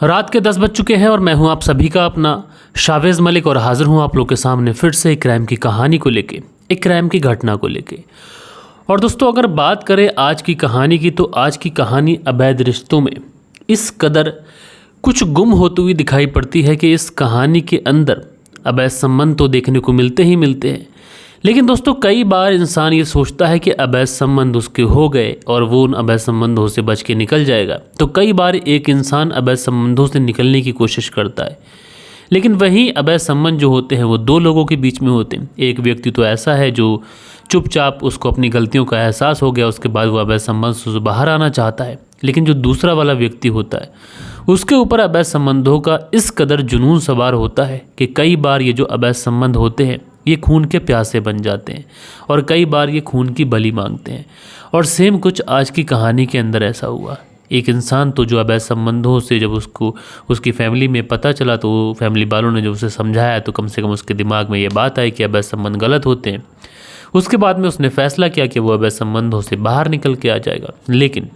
रात के 10 बज चुके हैं और मैं हूं आप सभी का अपना शावेज़ मलिक और हाजिर हूं आप लोग के सामने फिर से एक क्राइम की कहानी को लेके, एक क्राइम की घटना को लेके। और दोस्तों, अगर बात करें आज की कहानी की, तो आज की कहानी अवैध रिश्तों में इस कदर कुछ गुम होती हुई दिखाई पड़ती है कि इस कहानी के अंदर अवैध संबंध तो देखने को मिलते ही मिलते हैं। लेकिन दोस्तों, कई बार इंसान ये सोचता है कि अवैध संबंध उसके हो गए और वो उन अवैध संबंधों से बच के निकल जाएगा। तो कई बार एक इंसान अवैध संबंधों से निकलने की कोशिश करता है, लेकिन वहीं अवैध संबंध जो होते हैं वो दो लोगों के बीच में होते हैं। एक व्यक्ति तो ऐसा है जो चुपचाप उसको अपनी गलतियों का एहसास हो गया, उसके बाद वो अवैध संबंध से बाहर आना चाहता है। लेकिन जो दूसरा वाला व्यक्ति होता है उसके ऊपर अवैध संबंधों का इस कदर जुनून सवार होता है कि कई बार ये जो अवैध संबंध होते हैं ये खून के प्यासे बन जाते हैं और कई बार ये खून की बलि मांगते हैं। और सेम कुछ आज की कहानी के अंदर ऐसा हुआ। एक इंसान तो जो अवैध संबंधों से जब उसको उसकी फैमिली में पता चला, तो फैमिली वालों ने जब उसे समझाया तो कम से कम उसके दिमाग में ये बात आई कि अवैध संबंध गलत होते हैं। उसके बाद में उसने फैसला किया कि वो अवैध संबंधों से बाहर निकल के आ जाएगा। लेकिन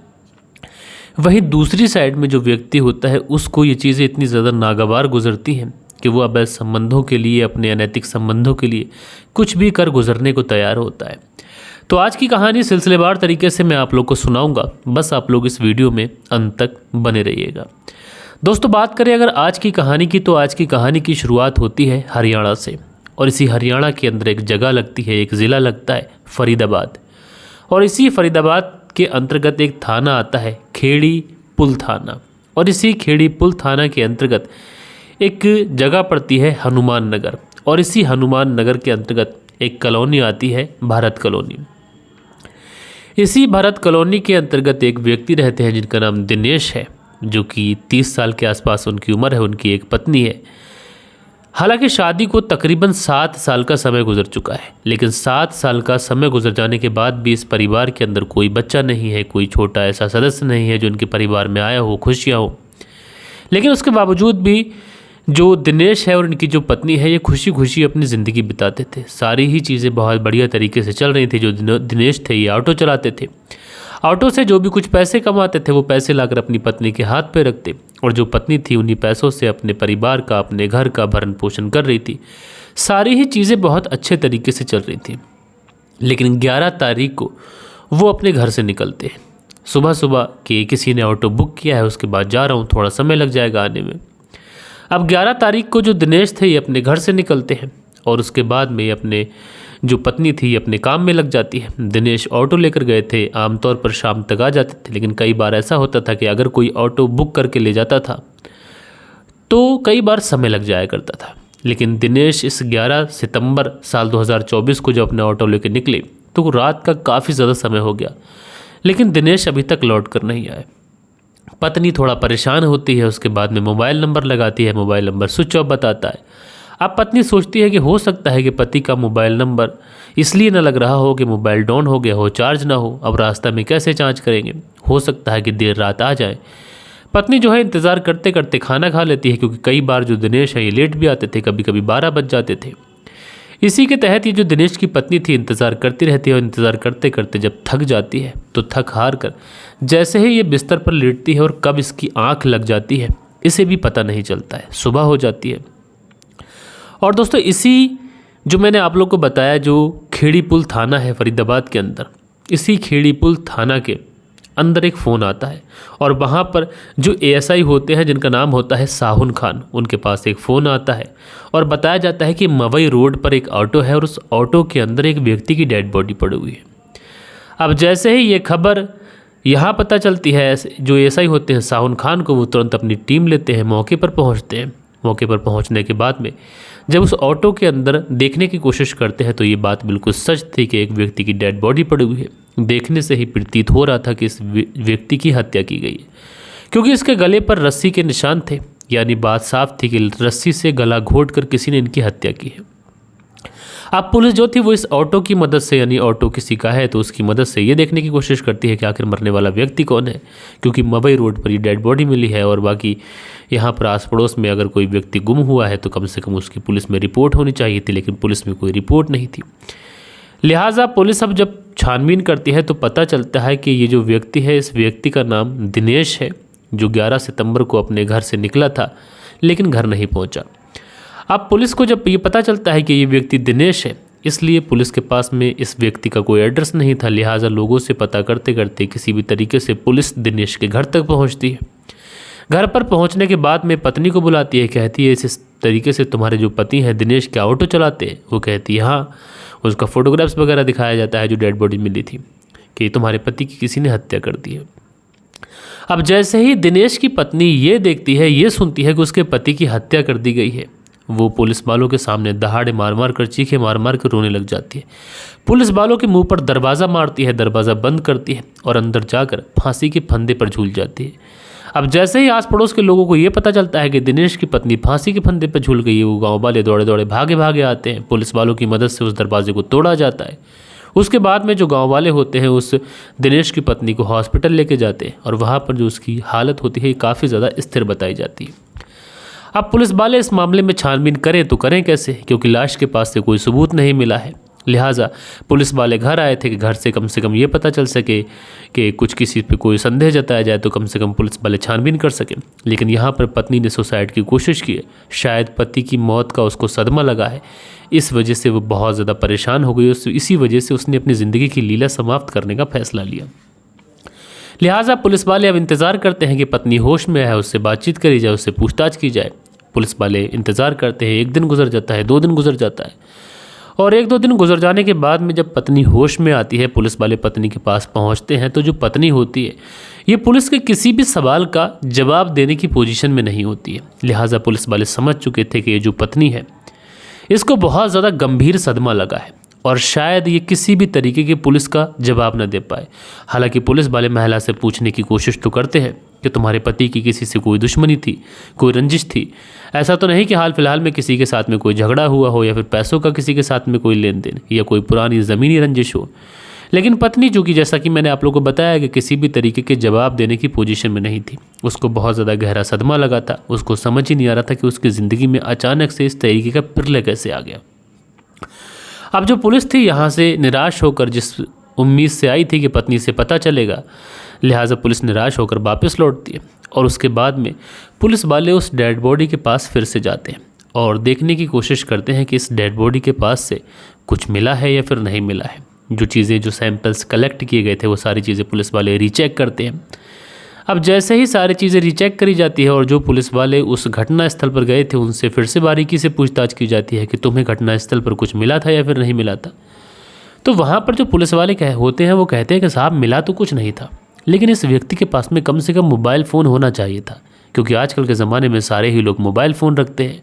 वहीं दूसरी साइड में जो व्यक्ति होता है उसको ये चीज़ें इतनी ज़्यादा नागवार गुजरती हैं कि वो अवैध संबंधों के लिए, अपने अनैतिक संबंधों के लिए कुछ भी कर गुजरने को तैयार होता है। तो आज की कहानी सिलसिलेवार तरीके से मैं आप लोग को सुनाऊंगा, बस आप लोग इस वीडियो में अंत तक बने रहिएगा। दोस्तों, बात करें अगर आज की कहानी की, तो आज की कहानी की शुरुआत होती है हरियाणा से। और इसी हरियाणा के अंदर एक जगह लगती है, एक ज़िला लगता है फरीदाबाद। और इसी फरीदाबाद के अंतर्गत एक थाना आता है, खेड़ी पुल थाना। और इसी खेड़ी पुल थाना के अंतर्गत एक जगह पड़ती है हनुमान नगर। और इसी हनुमान नगर के अंतर्गत एक कॉलोनी आती है, भारत कॉलोनी। इसी भारत कॉलोनी के अंतर्गत एक व्यक्ति रहते हैं जिनका नाम दिनेश है, जो कि 30 साल के आसपास उनकी उम्र है। उनकी एक पत्नी है। हालांकि शादी को तकरीबन 7 साल का समय गुजर चुका है, लेकिन 7 साल का समय गुजर जाने के बाद भी इस परिवार के अंदर कोई बच्चा नहीं है, कोई छोटा ऐसा सदस्य नहीं है जो उनके परिवार में आया हो, खुशियाँ हो। लेकिन उसके बावजूद भी जो दिनेश है और उनकी जो पत्नी है, ये खुशी खुशी अपनी ज़िंदगी बिताते थे। सारी ही चीज़ें बहुत बढ़िया तरीके से चल रही थी। जो दिनेश थे ये ऑटो चलाते थे। ऑटो से जो भी कुछ पैसे कमाते थे वो पैसे लाकर अपनी पत्नी के हाथ पे रखते, और जो पत्नी थी उन्हीं पैसों से अपने परिवार का, अपने घर का भरण पोषण कर रही थी। सारी ही चीज़ें बहुत अच्छे तरीके से चल रही थी। लेकिन 11 तारीख को वो अपने घर से निकलते हैं। सुबह सुबह कि किसी ने ऑटो बुक किया है, उसके बाद जा रहा हूँ, थोड़ा समय लग जाएगा आने में। अब 11 तारीख को जो दिनेश थे ये अपने घर से निकलते हैं और उसके बाद में अपने जो पत्नी थी ये अपने काम में लग जाती है। दिनेश ऑटो लेकर गए थे, आमतौर पर शाम तक आ जाते थे। लेकिन कई बार ऐसा होता था कि अगर कोई ऑटो बुक करके ले जाता था तो कई बार समय लग जाया करता था। लेकिन दिनेश इस 11 सितंबर साल 2024 को जब अपने ऑटो लेकर निकले तो रात का काफ़ी ज़्यादा समय हो गया, लेकिन दिनेश अभी तक लौट कर नहीं आए। पत्नी थोड़ा परेशान होती है, उसके बाद में मोबाइल नंबर लगाती है, मोबाइल नंबर स्विच ऑफ बताता है। अब पत्नी सोचती है कि हो सकता है कि पति का मोबाइल नंबर इसलिए न लग रहा हो कि मोबाइल डाउन हो गया हो, चार्ज ना हो। अब रास्ता में कैसे चार्ज करेंगे, हो सकता है कि देर रात आ जाए। पत्नी जो है इंतज़ार करते करते खाना खा लेती है, क्योंकि कई बार जो दिनेश है ये लेट भी आते थे, कभी कभी 12 बज जाते थे। इसी के तहत ये जो दिनेश की पत्नी थी इंतज़ार करती रहती है, और इंतज़ार करते करते जब थक जाती है तो थक हार कर जैसे ही ये बिस्तर पर लेटती है और कब इसकी आंख लग जाती है इसे भी पता नहीं चलता है। सुबह हो जाती है। और दोस्तों, इसी जो मैंने आप लोग को बताया जो खेड़ी पुल थाना है फरीदाबाद के अंदर, इसी खेड़ी पुल थाना के अंदर एक फ़ोन आता है और वहाँ पर जो एएसआई होते हैं जिनका नाम होता है साहुन खान, उनके पास एक फ़ोन आता है और बताया जाता है कि मवई रोड पर एक ऑटो है और उस ऑटो के अंदर एक व्यक्ति की डेड बॉडी पड़ी हुई है। अब जैसे ही ये खबर यहाँ पता चलती है, जो एएसआई होते हैं साहुन खान को, वो तुरंत अपनी टीम लेते हैं, मौके पर पहुँचते हैं। मौके पर पहुँचने के बाद में जब उस ऑटो के अंदर देखने की कोशिश करते हैं तो ये बात बिल्कुल सच थी कि एक व्यक्ति की डेड बॉडी पड़ी हुई है। देखने से ही प्रतीत हो रहा था कि इस व्यक्ति की हत्या की गई है, क्योंकि इसके गले पर रस्सी के निशान थे। यानी बात साफ थी कि रस्सी से गला घोट कर किसी ने इनकी हत्या की है। अब पुलिस जो थी वो इस ऑटो की मदद से, यानी ऑटो किसी का है तो उसकी मदद से ये देखने की कोशिश करती है कि आखिर मरने वाला व्यक्ति कौन है, क्योंकि मवई रोड पर ये डेड बॉडी मिली है और बाकी यहाँ पर आस पड़ोस में अगर कोई व्यक्ति गुम हुआ है तो कम से कम उसकी पुलिस में रिपोर्ट होनी चाहिए थी। लेकिन पुलिस में कोई रिपोर्ट नहीं थी। लिहाजा पुलिस अब जब छानबीन करती है तो पता चलता है कि ये जो व्यक्ति है, इस व्यक्ति का नाम दिनेश है, जो 11 सितंबर को अपने घर से निकला था लेकिन घर नहीं पहुंचा। अब पुलिस को जब ये पता चलता है कि ये व्यक्ति दिनेश है, इसलिए पुलिस के पास में इस व्यक्ति का कोई एड्रेस नहीं था, लिहाजा लोगों से पता करते करते किसी भी तरीके से पुलिस दिनेश के घर तक पहुंचती है। घर पर पहुंचने के बाद में पत्नी को बुलाती है, कहती है इस तरीके से तुम्हारे जो पति हैं दिनेश क्या ऑटो चलाते हैं? वो कहती है हाँ। उसका फोटोग्राफ्स वगैरह दिखाया जाता है जो डेड बॉडी मिली थी कि तुम्हारे पति की किसी ने हत्या कर दी है। अब जैसे ही दिनेश की पत्नी ये देखती है, ये सुनती है कि उसके पति की हत्या कर दी गई है, वो पुलिस वालों के सामने दहाड़े मार मार कर, चीखे मार मार कर रोने लग जाती है। पुलिस वालों के मुंह पर दरवाज़ा मारती है, दरवाज़ा बंद करती है और अंदर जाकर फांसी के फंदे पर झूल जाती है। अब जैसे ही आस पड़ोस के लोगों को ये पता चलता है कि दिनेश की पत्नी फांसी के फंदे पर झूल गई है, वो गाँव वाले दौड़े दौड़े भागे भागे आते हैं। पुलिस वालों की मदद से उस दरवाजे को तोड़ा जाता है। उसके बाद में जो गांव वाले होते हैं उस दिनेश की पत्नी को हॉस्पिटल लेके जाते हैं और वहाँ पर जो उसकी हालत होती है काफ़ी ज़्यादा स्थिर बताई जाती है। अब पुलिस वाले इस मामले में छानबीन करें तो करें कैसे, क्योंकि लाश के पास से कोई सबूत नहीं मिला है। लिहाजा पुलिस वाले घर आए थे कि घर से कम ये पता चल सके कि कुछ किसी पे कोई संदेह जताया जाए तो कम से कम पुलिस वाले छानबीन कर सकें। लेकिन यहाँ पर पत्नी ने सुसाइड की कोशिश की है। शायद पति की मौत का उसको सदमा लगा है, इस वजह से वो बहुत ज़्यादा परेशान हो गई। इसी वजह से उसने अपनी ज़िंदगी की लीला समाप्त करने का फैसला लिया। लिहाजा पुलिस वाले अब इंतज़ार करते हैं कि पत्नी होश में है, उससे बातचीत करी जाए, उससे पूछताछ की जाए। पुलिस वाले इंतज़ार करते हैं। 1 दिन गुजर जाता है, 2 दिन गुजर जाता है और 1-2 दिन गुजर जाने के बाद में जब पत्नी होश में आती है, पुलिस वाले पत्नी के पास पहुंचते हैं तो जो पत्नी होती है ये पुलिस के किसी भी सवाल का जवाब देने की पोजीशन में नहीं होती है। लिहाजा पुलिस वाले समझ चुके थे कि ये जो पत्नी है इसको बहुत ज़्यादा गंभीर सदमा लगा है और शायद ये किसी भी तरीके के पुलिस का जवाब न दे पाए। हालांकि पुलिस वाले महिला से पूछने की कोशिश तो करते हैं कि तुम्हारे पति की किसी से कोई दुश्मनी थी, कोई रंजिश थी? ऐसा तो नहीं कि हाल फिलहाल में किसी के साथ में कोई झगड़ा हुआ हो या फिर पैसों का किसी के साथ में कोई लेन देन या कोई पुरानी ज़मीनी रंजिश हो? लेकिन पत्नी जो कि जैसा कि मैंने आप लोगों को बताया कि किसी भी तरीके के जवाब देने की पोजीशन में नहीं थी। उसको बहुत ज़्यादा गहरा सदमा लगा था। उसको समझ ही नहीं आ रहा था कि उसकी ज़िंदगी में अचानक से इस तरीके का प्रलय कैसे आ गया। अब जो पुलिस थी यहाँ से निराश होकर, जिस उम्मीद से आई थी कि पत्नी से पता चलेगा, लिहाजा पुलिस निराश होकर वापस लौटती है और उसके बाद में पुलिस वाले उस डेड बॉडी के पास फिर से जाते हैं और देखने की कोशिश करते हैं कि इस डेड बॉडी के पास से कुछ मिला है या फिर नहीं मिला है। जो चीज़ें, जो सैंपल्स कलेक्ट किए गए थे वो सारी चीज़ें पुलिस वाले रीचेक करते हैं। अब जैसे ही सारी चीज़ें रीचेक करी जाती है और जो पुलिस वाले उस घटना स्थल पर गए थे उनसे फिर से बारीकी से पूछताछ की जाती है कि तुम्हें घटना स्थल पर कुछ मिला था या फिर नहीं मिला था। तो वहाँ पर जो पुलिस वाले होते हैं वो कहते हैं कि साहब मिला तो कुछ नहीं था, लेकिन इस व्यक्ति के पास में कम से कम मोबाइल फ़ोन होना चाहिए था, क्योंकि आजकल के ज़माने में सारे ही लोग मोबाइल फ़ोन रखते हैं।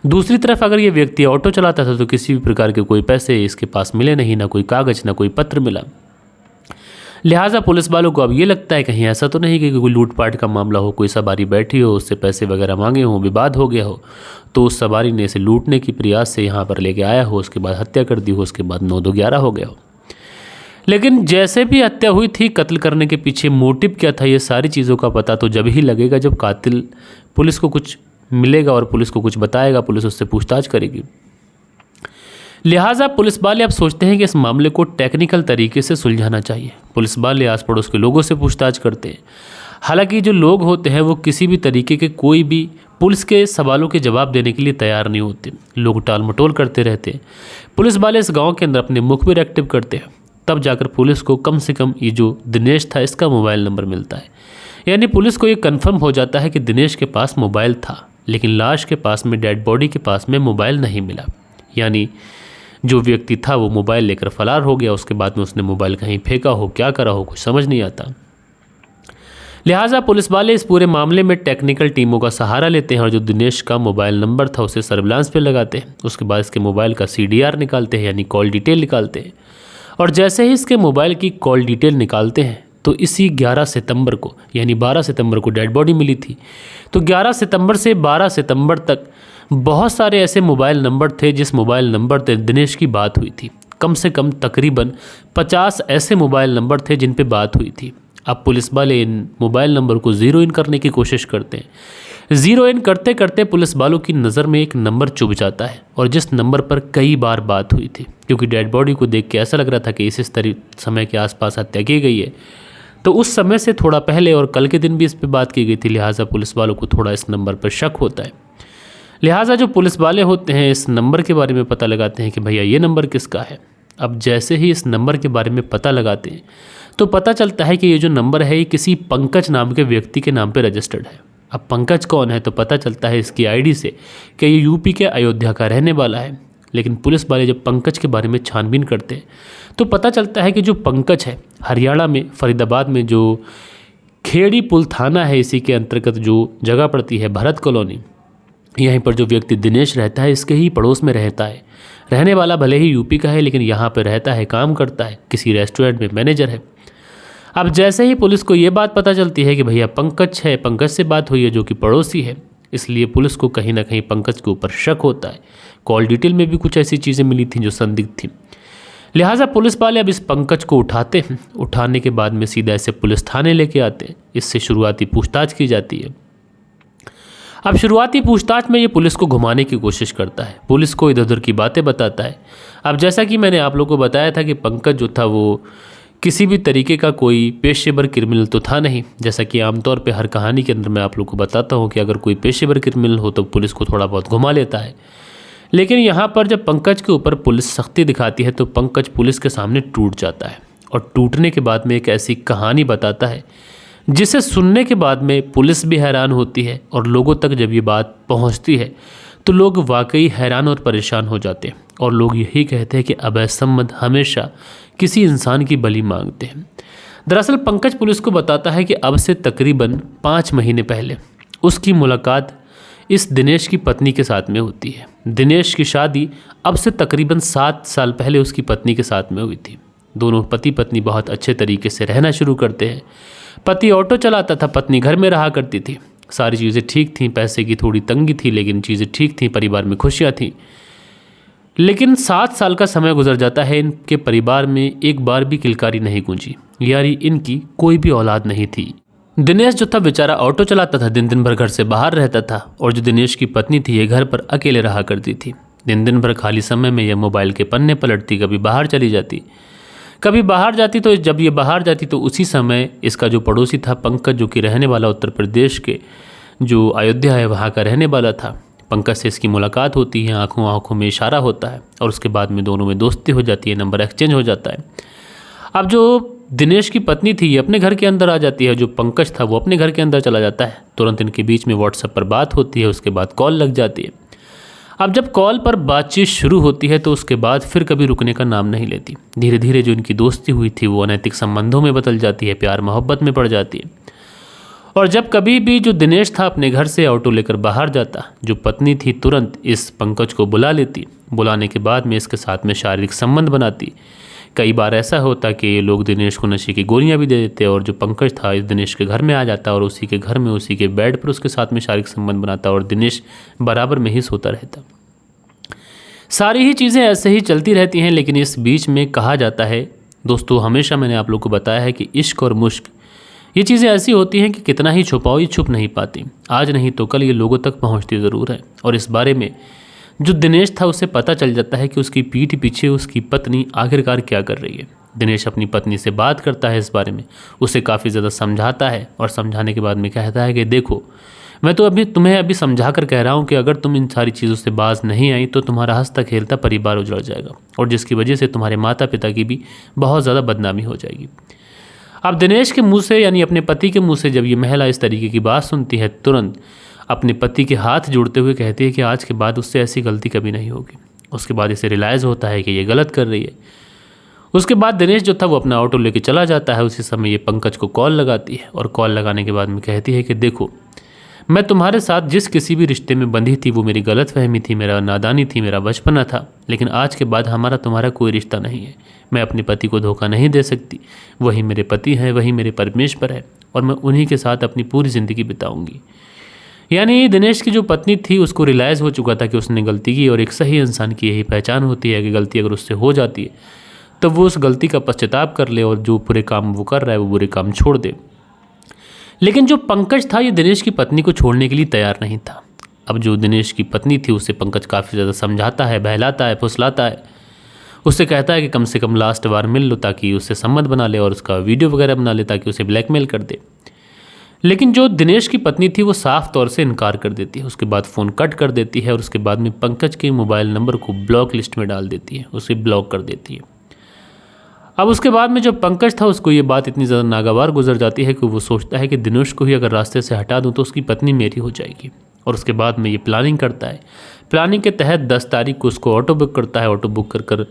दूसरी तरफ अगर ये व्यक्ति ऑटो चलाता था तो किसी भी प्रकार के कोई पैसे इसके पास मिले नहीं, ना कोई कागज़, ना कोई पत्र मिला। लिहाजा पुलिस वालों को अब ये लगता है कहीं ऐसा तो नहीं कि कोई लूटपाट का मामला हो, कोई सवारी बैठी हो, उससे पैसे वगैरह मांगे हों, विवाद हो गया हो, तो उस सवारी ने इसे लूटने की प्रयास से यहाँ पर लेके आया हो, उसके बाद हत्या कर दी हो, उसके बाद 9-2-11 हो गया हो। लेकिन जैसे भी हत्या हुई थी, कत्ल करने के पीछे मोटिव क्या था, ये सारी चीज़ों का पता तो जब ही लगेगा जब कातिल पुलिस को कुछ मिलेगा और पुलिस को कुछ बताएगा, पुलिस उससे पूछताछ करेगी। लिहाजा पुलिस वाले अब सोचते हैं कि इस मामले को टेक्निकल तरीके से सुलझाना चाहिए। पुलिस वाले आस पड़ोस के लोगों से पूछताछ करते हैं। हालांकि जो लोग होते हैं वो किसी भी तरीके के कोई भी पुलिस के सवालों के जवाब देने के लिए तैयार नहीं होते। लोग टाल मटोल करते रहते हैं। पुलिस वाले इस गाँव के अंदर अपने मुखबिर एक्टिव करते हैं, तब जाकर पुलिस को कम से कम ये जो दिनेश था इसका मोबाइल नंबर मिलता है। यानी पुलिस को ये कन्फर्म हो जाता है कि दिनेश के पास मोबाइल था, लेकिन लाश के पास में, डेड बॉडी के पास में मोबाइल नहीं मिला। यानी जो व्यक्ति था वो मोबाइल लेकर फरार हो गया। उसके बाद में उसने मोबाइल कहीं फेंका हो, क्या करा हो, कुछ समझ नहीं आता। लिहाजा पुलिस वाले इस पूरे मामले में टेक्निकल टीमों का सहारा लेते हैं और जो दिनेश का मोबाइल नंबर था उसे सर्विलांस पे लगाते हैं। उसके बाद इसके मोबाइल का CDR निकालते हैं, यानी कॉल डिटेल निकालते हैं। और जैसे ही इसके मोबाइल की कॉल डिटेल निकालते हैं तो इसी 11 सितंबर को, यानी 12 सितंबर को डेड बॉडी मिली थी, तो 11 सितंबर से 12 सितंबर तक बहुत सारे ऐसे मोबाइल नंबर थे जिस मोबाइल नंबर से दिनेश की बात हुई थी। कम से कम तकरीबन 50 ऐसे मोबाइल नंबर थे जिन पे बात हुई थी। अब पुलिस वाले इन मोबाइल नंबर को ज़ीरो इन करने की कोशिश करते हैं। ज़ीरो इन करते करते पुलिस वालों की नज़र में एक नंबर चुभ जाता है, और जिस नंबर पर कई बार बात हुई थी, क्योंकि डेड बॉडी को देख के ऐसा लग रहा था कि इस समय के आसपास हत्या की गई है, तो उस समय से थोड़ा पहले और कल के दिन भी इस पे बात की गई थी, लिहाजा पुलिस वालों को थोड़ा इस नंबर पर शक होता है। लिहाजा जो पुलिस वाले होते हैं इस नंबर के बारे में पता लगाते हैं कि भैया ये नंबर किसका है। अब जैसे ही इस नंबर के बारे में पता लगाते हैं तो पता चलता है कि ये जो नंबर है ये किसी पंकज नाम के व्यक्ति के नाम पर रजिस्टर्ड है। अब पंकज कौन है तो पता चलता है इसकी आईडी से कि ये यूपी के अयोध्या का रहने वाला है। लेकिन पुलिस वाले जब पंकज के बारे में छानबीन करते हैं तो पता चलता है कि जो पंकज है हरियाणा में फरीदाबाद में जो खेड़ी पुल थाना है इसी के अंतर्गत जो जगह पड़ती है भरत कॉलोनी, यहीं पर जो व्यक्ति दिनेश रहता है इसके ही पड़ोस में रहता है। रहने वाला भले ही यूपी का है लेकिन यहाँ पर रहता है, काम करता है, किसी रेस्टोरेंट में मैनेजर है। अब जैसे ही पुलिस को ये बात पता चलती है कि भैया पंकज है, पंकज से बात हुई है जो कि पड़ोसी है, इसलिए पुलिस को कहीं ना कहीं पंकज के ऊपर शक होता है। कॉल डिटेल में भी कुछ ऐसी चीज़ें मिली थी जो संदिग्ध थी। लिहाजा पुलिस वाले अब इस पंकज को उठाते हैं। उठाने के बाद में सीधा ऐसे पुलिस थाने लेके आते हैं। इससे शुरुआती पूछताछ की जाती है। अब शुरुआती पूछताछ में ये पुलिस को घुमाने की कोशिश करता है, पुलिस को इधर उधर की बातें बताता है। अब जैसा कि मैंने आप लोगों को बताया था कि पंकज जो था वो किसी भी तरीके का कोई पेशेवर क्रिमिनल तो था नहीं। जैसा कि आमतौर पे हर कहानी के अंदर मैं आप लोगों को बताता हूँ कि अगर कोई पेशेवर क्रिमिनल हो तो पुलिस को थोड़ा बहुत घुमा लेता है। लेकिन यहाँ पर जब पंकज के ऊपर पुलिस सख्ती दिखाती है तो पंकज पुलिस के सामने टूट जाता है और टूटने के बाद में एक ऐसी कहानी बताता है जिसे सुनने के बाद में पुलिस भी हैरान होती है और लोगों तक जब ये बात पहुँचती है तो लोग वाकई हैरान और परेशान हो जाते हैं और लोग यही कहते हैं कि अभय सम्बन्ध हमेशा किसी इंसान की बलि मांगते हैं। दरअसल पंकज पुलिस को बताता है कि अब से तकरीबन 5 महीने पहले उसकी मुलाकात इस दिनेश की पत्नी के साथ में होती है। दिनेश की शादी अब से तकरीबन 7 साल पहले उसकी पत्नी के साथ में हुई थी। दोनों पति पत्नी बहुत अच्छे तरीके से रहना शुरू करते हैं। पति ऑटो चलाता था, पत्नी घर में रहा करती थी। सारी चीज़ें ठीक थीं, पैसे की थोड़ी तंगी थी लेकिन चीज़ें ठीक थीं, परिवार में खुशियाँ थीं। लेकिन 7 साल का समय गुजर जाता है, इनके परिवार में एक बार भी किलकारी नहीं गूंजी, यानी इनकी कोई भी औलाद नहीं थी। दिनेश जो था बेचारा ऑटो चलाता था, दिन दिन भर घर से बाहर रहता था और जो दिनेश की पत्नी थी ये घर पर अकेले रहा करती थी। दिन दिन भर खाली समय में यह मोबाइल के पन्ने पलटती, कभी बाहर चली जाती, कभी बाहर जाती। तो जब ये बाहर जाती तो उसी समय इसका जो पड़ोसी था पंकज, जो कि रहने वाला उत्तर प्रदेश के जो अयोध्या है वहाँ का रहने वाला था, पंकज से इसकी मुलाकात होती है, आंखों आंखों में इशारा होता है और उसके बाद में दोनों में दोस्ती हो जाती है, नंबर एक्सचेंज हो जाता है। अब जो दिनेश की पत्नी थी ये अपने घर के अंदर आ जाती है, जो पंकज था वो अपने घर के अंदर चला जाता है। तुरंत इनके बीच में व्हाट्सएप पर बात होती है, उसके बाद कॉल लग जाती है। अब जब कॉल पर बातचीत शुरू होती है तो उसके बाद फिर कभी रुकने का नाम नहीं लेती। धीरे धीरे जो इनकी दोस्ती हुई थी वो अनैतिक संबंधों में बदल जाती है, प्यार मोहब्बत में पड़ जाती है। और जब कभी भी जो दिनेश था अपने घर से ऑटो लेकर बाहर जाता, जो पत्नी थी तुरंत इस पंकज को बुला लेती। बुलाने के बाद में इसके साथ में शारीरिक संबंध बनाती। कई बार ऐसा होता कि ये लोग दिनेश को नशे की गोलियां भी दे देते और जो पंकज था इस दिनेश के घर में आ जाता और उसी के घर में उसी के बेड पर उसके साथ में शारीरिक संबंध बनाता और दिनेश बराबर में ही सोता रहता। सारी ही चीज़ें ऐसे ही चलती रहती हैं। लेकिन इस बीच में कहा जाता है दोस्तों, हमेशा मैंने आप लोग को बताया है कि इश्क और मुश्क ये चीज़ें ऐसी होती हैं कि कितना ही छुपाओ ये छुप नहीं पाती। आज नहीं तो कल ये लोगों तक पहुंचती ज़रूर है। और इस बारे में जो दिनेश था उसे पता चल जाता है कि उसकी पीठ पीछे उसकी पत्नी आखिरकार क्या कर रही है। दिनेश अपनी पत्नी से बात करता है इस बारे में, उसे काफ़ी ज़्यादा समझाता है और समझाने के बाद में कहता है कि देखो, मैं तो तुम्हें अभी समझा कर कह रहा हूँ कि अगर तुम इन सारी चीज़ों से बाज नहीं आई तो तुम्हारा हंसता खेलता परिवार उजड़ जाएगा और जिसकी वजह से तुम्हारे माता पिता की भी बहुत ज़्यादा बदनामी हो जाएगी। अब दिनेश के मुंह से यानी अपने पति के मुंह से जब ये महिला इस तरीके की बात सुनती है, तुरंत अपने पति के हाथ जोड़ते हुए कहती है कि आज के बाद उससे ऐसी गलती कभी नहीं होगी। उसके बाद इसे रियलाइज़ होता है कि ये गलत कर रही है। उसके बाद दिनेश जो था वो अपना ऑटो लेके चला जाता है। उसी समय ये पंकज को कॉल लगाती है और कॉल लगाने के बाद में कहती है कि देखो, मैं तुम्हारे साथ जिस किसी भी रिश्ते में बंधी थी वो मेरी गलतफहमी थी, मेरा नादानी थी, मेरा बचपना था, लेकिन आज के बाद हमारा तुम्हारा कोई रिश्ता नहीं है। मैं अपने पति को धोखा नहीं दे सकती, वही मेरे पति हैं, वही मेरे परमेश्वर है और मैं उन्हीं के साथ अपनी पूरी ज़िंदगी बिताऊंगी। यानी दिनेश की जो पत्नी थी उसको रियलाइज़ हो चुका था कि उसने गलती की और एक सही इंसान की यही पहचान होती है कि गलती अगर उससे हो जाती है तो वो उस गलती का पश्चाताप कर ले और जो बुरे काम वो कर रहा है वो बुरे काम छोड़ दे। लेकिन जो पंकज था ये दिनेश की पत्नी को छोड़ने के लिए तैयार नहीं था। अब जो दिनेश की पत्नी थी उसे पंकज काफ़ी ज़्यादा समझाता है, बहलाता है, फुसलाता है। उससे कहता है कि कम से कम लास्ट बार मिल लो, ताकि उससे संबंध बना ले और उसका वीडियो वगैरह बना ले, ताकि उसे ब्लैकमेल कर दे। लेकिन जो दिनेश की पत्नी थी वो साफ तौर से इनकार कर देती है। उसके बाद फ़ोन कट कर देती है और उसके बाद में पंकज के मोबाइल नंबर को ब्लॉक लिस्ट में डाल देती है, उसे ब्लॉक कर देती है। अब उसके बाद में जो पंकज था उसको ये बात इतनी ज़्यादा नागवार गुजर जाती है कि वो सोचता है कि दिनेश को ही अगर रास्ते से हटा दूँ तो उसकी पत्नी मेरी हो जाएगी। और उसके बाद में ये प्लानिंग करता है। प्लानिंग के तहत 10 तारीख को उसको ऑटो बुक करता है। ऑटो बुक कर कर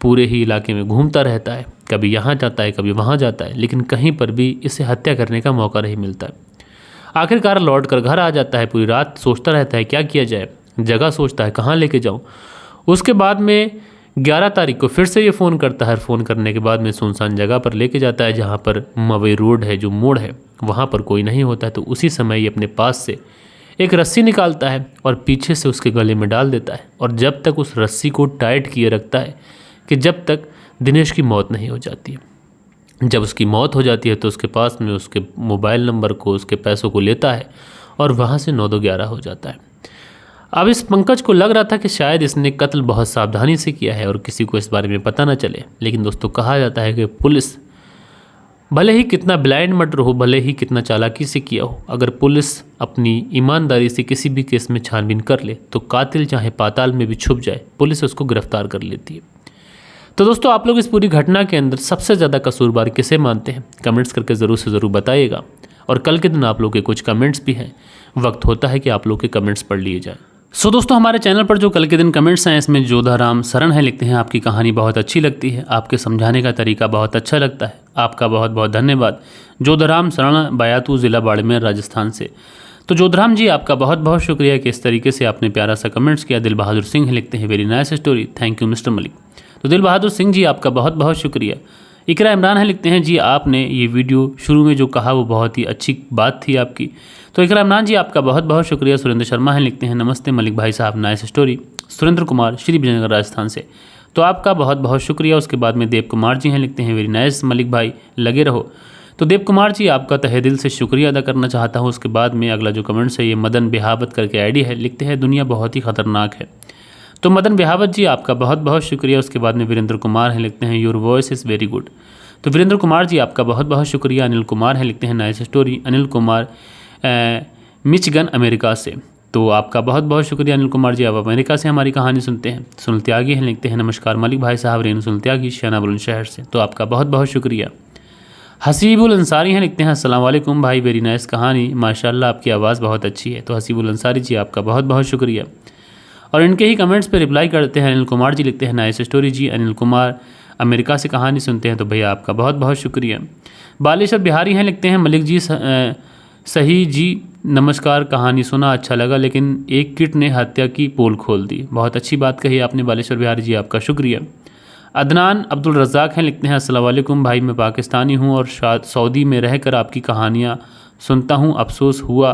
पूरे ही इलाके में घूमता रहता है, कभी यहाँ जाता है कभी वहाँ जाता है, लेकिन कहीं पर भी इसे हत्या करने का मौका नहीं मिलता है। आखिरकार लौट कर घर आ जाता है। पूरी रात सोचता रहता है क्या किया जाए, जगह सोचता है कहाँ लेके जाऊँ। उसके बाद में 11 तारीख को फिर से ये फ़ोन करता है। फ़ोन करने के बाद में सुनसान जगह पर लेके जाता है जहाँ पर मवई रोड है, जो मोड़ है, वहाँ पर कोई नहीं होता है। तो उसी समय ये अपने पास से एक रस्सी निकालता है और पीछे से उसके गले में डाल देता है, और जब तक उस रस्सी को टाइट किए रखता है कि जब तक दिनेश की मौत नहीं हो जाती है। जब उसकी मौत हो जाती है तो उसके पास में उसके मोबाइल नंबर को, उसके पैसों को लेता है और वहाँ से 9-2-11 हो जाता है। अब इस पंकज को लग रहा था कि शायद इसने कत्ल बहुत सावधानी से किया है और किसी को इस बारे में पता ना चले। लेकिन दोस्तों कहा जाता है कि पुलिस भले ही कितना ब्लाइंड मर्डर हो, भले ही कितना चालाकी से किया हो, अगर पुलिस अपनी ईमानदारी से किसी भी केस में छानबीन कर ले तो कातिल चाहे पाताल में भी छुप जाए, पुलिस उसको गिरफ्तार कर लेती है। तो दोस्तों आप लोग इस पूरी घटना के अंदर सबसे ज़्यादा कसूरवार किसे मानते हैं, कमेंट्स करके ज़रूर से ज़रूर बताइएगा। और कल के दिन आप लोग के कुछ कमेंट्स भी हैं, वक्त होता है कि आप लोग के कमेंट्स पढ़ लिए जाएँ। सो दोस्तों हमारे चैनल पर जो कल के दिन कमेंट्स हैं इसमें जोधाराम शरण है, लिखते हैं आपकी कहानी बहुत अच्छी लगती है, आपके समझाने का तरीका बहुत अच्छा लगता है, आपका बहुत बहुत धन्यवाद। जोधाराम शरण, बयातू ज़िला बाड़मेर, राजस्थान से। तो जोधाराम जी आपका बहुत बहुत शुक्रिया कि इस तरीके से आपने प्यारा सा कमेंट्स किया। दिल बहादुर सिंह है, लिखते हैं very nice story, thank you mister Malik. तो दिल बहादुर सिंह जी आपका बहुत बहुत शुक्रिया। इकरा इमरान है, लिखते हैं जी आपने ये वीडियो शुरू में जो कहा वो बहुत ही अच्छी बात थी आपकी। तो इकरा इमरान जी आपका बहुत बहुत शुक्रिया। सुरेंद्र शर्मा है, लिखते हैं नमस्ते मलिक भाई साहब, नाइस स्टोरी। सुरेंद्र कुमार, श्री विजयनगर, राजस्थान से। तो आपका बहुत बहुत शुक्रिया। उसके बाद में देव कुमार जी हैं, लिखते हैं वेरी नाइस मलिक भाई, लगे रहो। तो देव कुमार जी आपका तहे दिल से शुक्रिया अदा करना चाहता हूँ। उसके बाद में अगला जो कमेंट्स है ये मदन बिहावत करके आईडी है, लिखते हैं दुनिया बहुत ही खतरनाक है। तो मदन बिहावत जी आपका बहुत बहुत शुक्रिया। उसके बाद में वीरेंद्र कुमार हैं, लिखते हैं your voice is very good. तो वीरेंद्र कुमार जी आपका बहुत बहुत शुक्रिया। अनिल कुमार हैं, लिखते हैं nice story. Anil Kumar Michigan, America से। तो आपका बहुत बहुत शुक्रिया अनिल कुमार जी, आप अमेरिका से हमारी कहानी सुनते हैं। सुनील त्यागी हैं, लिखते हैं नमस्कार मलिक भाई साहब, रेणु सुनील त्यागी, शहना बुलंदशहर से। तो आपका बहुत बहुत शुक्रिया। हसीबुल अंसारी हैं, लिखते हैं अस्सलाम वालेकुम भाई, वेरी नाइस कहानी, माशाल्लाह आपकी आवाज़ बहुत अच्छी है। तो हसीबुल अंसारी जी आपका बहुत बहुत शुक्रिया। और इनके ही कमेंट्स पे रिप्लाई करते हैं अनिल कुमार जी, लिखते हैं नाइस स्टोरी जी। अनिल कुमार अमेरिका से कहानी सुनते हैं, तो भैया आपका बहुत बहुत शुक्रिया। बालेश्वर बिहारी हैं, लिखते हैं मलिक जी सही जी, नमस्कार, कहानी सुना अच्छा लगा, लेकिन एक किट ने हत्या की पोल खोल दी। बहुत अच्छी बात कही आपने बालेश्वर बिहारी जी, आपका शुक्रिया। अदनान अब्दुल रज़ाक हैं, लिखते हैं अस्सलाम वालेकुम भाई, मैं पाकिस्तानी हूँ और सऊदी में रहकर आपकी कहानियाँ सुनता हूँ। अफसोस हुआ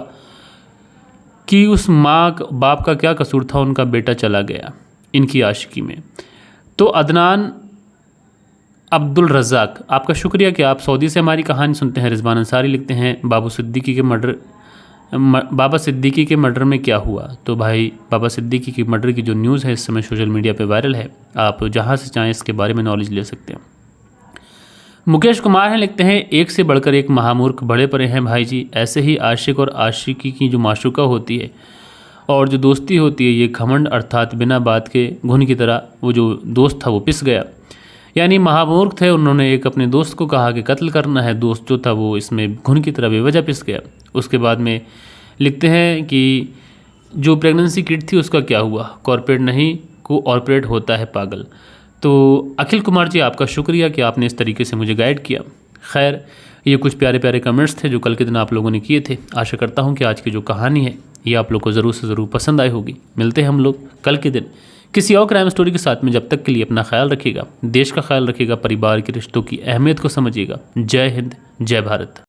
कि उस माँ बाप का क्या कसूर था, उनका बेटा चला गया इनकी आशिकी में। तो अदनान अब्दुल रज़ाक आपका शुक्रिया कि आप सऊदी से हमारी कहानी सुनते हैं। रिजवान अंसारी लिखते हैं बाबा सिद्दीकी के मर्डर में क्या हुआ। तो भाई बाबा सिद्दीकी के मर्डर की जो न्यूज़ है इस समय सोशल मीडिया पे वायरल है, आप जहां से चाहें इसके बारे में नॉलेज ले सकते हैं। मुकेश कुमार हैं, लिखते हैं एक से बढ़कर एक महामूर्ख बड़े पड़े हैं भाई जी। ऐसे ही आशिक और आशिकी की जो माशूका होती है और जो दोस्ती होती है, ये घमंड अर्थात बिना बात के घुन की तरह वो जो दोस्त था वो पिस गया। यानी महामूर्ख थे, उन्होंने एक अपने दोस्त को कहा कि कत्ल करना है, दोस्त जो था वो इसमें घुन की तरह बेवजह पिस गया। उसके बाद में लिखते हैं कि जो प्रेगनेंसी किट थी उसका क्या हुआ, कॉर्पोरेट नहीं को ऑपरेट होता है पागल। तो अखिल कुमार जी आपका शुक्रिया कि आपने इस तरीके से मुझे गाइड किया। खैर ये कुछ प्यारे प्यारे कमेंट्स थे जो कल के दिन आप लोगों ने किए थे। आशा करता हूँ कि आज की जो कहानी है ये आप लोग को ज़रूर से ज़रूर पसंद आई होगी। मिलते हैं हम लोग कल के दिन किसी और क्राइम स्टोरी के साथ में। जब तक के लिए अपना ख्याल रखिएगा, देश का ख्याल रखिएगा, परिवार के रिश्तों की अहमियत को समझिएगा। जय हिंद, जय भारत।